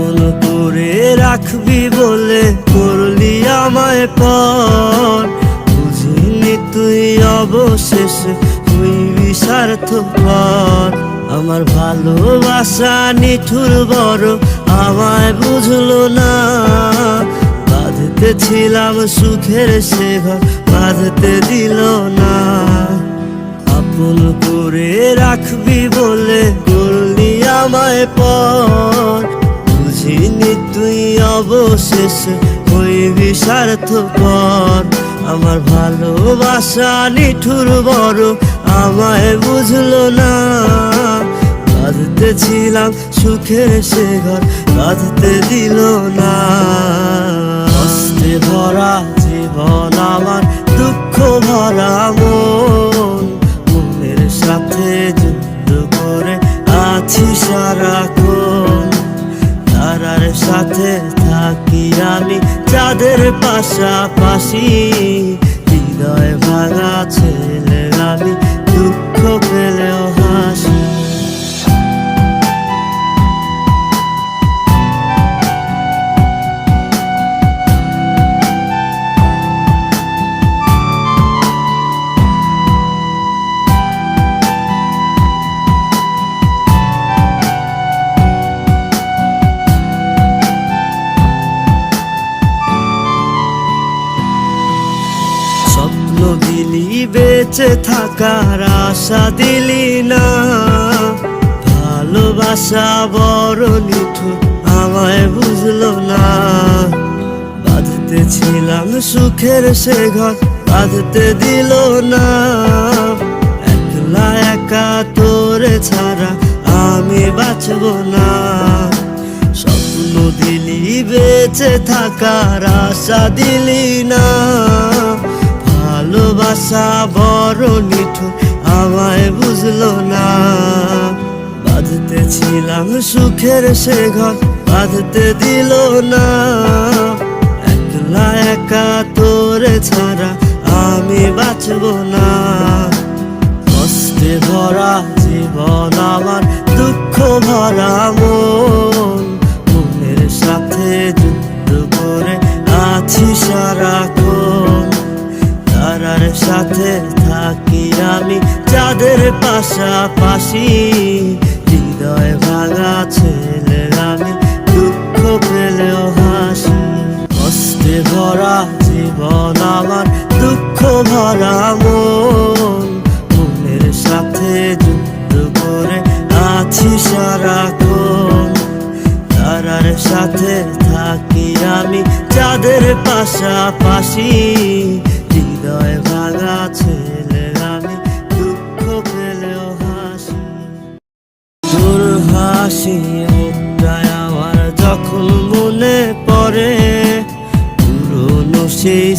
আপন করে রাখবি বলে করলি আমায় পর, বুঝিনি তুই অবশেষে হইবি স্বার্থপর। আমার ভালোবাসা নিঠুর বড় আমায় বুঝলো না, বাঁধতে ছিলাম সুখের সে ঘর বাঁধতে দিল না। আপন করে রাখবি বলে করলি আমায় পর, বুঝিনি তুই অবশেষে হইবি স্বার্থপর। আমার ভালোবাসা নিঠুর বড় আমায় বুঝলো না, বাঁধতে ছিলাম সুখের সে ঘর বাঁধতে দিল না। কষ্টে ভরা জীবন আমার দুঃখ ভরা মন, মনের সাথে যুদ্ধ করে আছি সারাক্ষণ। তারার সাথে থাকি আমি চাঁদের পাশাপাশি, হৃদয় ভাঙা ছেলে আমি দুঃখ পেলেও হাসি। দিলি বেঁচে থাকার আশা দিলি না, ভালোবাসা বড় নিঠুর আমায় বুঝলো না। বাঁধতে ছিলাম সুখের সে ঘর বাঁধতে দিল না, একলা একা তোরে ছাড়া আমি বাঁচব না। স্বপ্ন দিলি বেঁচে থাকার আশা দিলি না, ভালোবাসা বড় নিঠুর আমায় বুঝলো না। বাঁধতে ছিলাম সুখের সে ঘর বাঁধতে দিল না, একলা একা তোরে ছাড়া আমি বাঁচব না। কষ্টে ভরা জীবন আমার দুঃখ ভরা মন, মনের সাথে যুদ্ধ করে আছি সারাক্ষণ। তারার সাথে থাকি আমি চাঁদের পাশাপাশি, হৃদয় ভাঙা ছেলে আমি দুঃখ পেলেও হাসি। কষ্টে ভরা জীবন আমার দুঃখ ভরা মন, মনের সাথে যুদ্ধ করে আছি সারাক্ষণ। তারার সাথে থাকি আমি চাঁদের পাশাপাশি, হৃদয় ভাঙা ছেলে আমি দুঃখ পেলেও হাসি। তোর হাসি মুখটায় আমার যখন মনে পড়ে, পুরনো সেই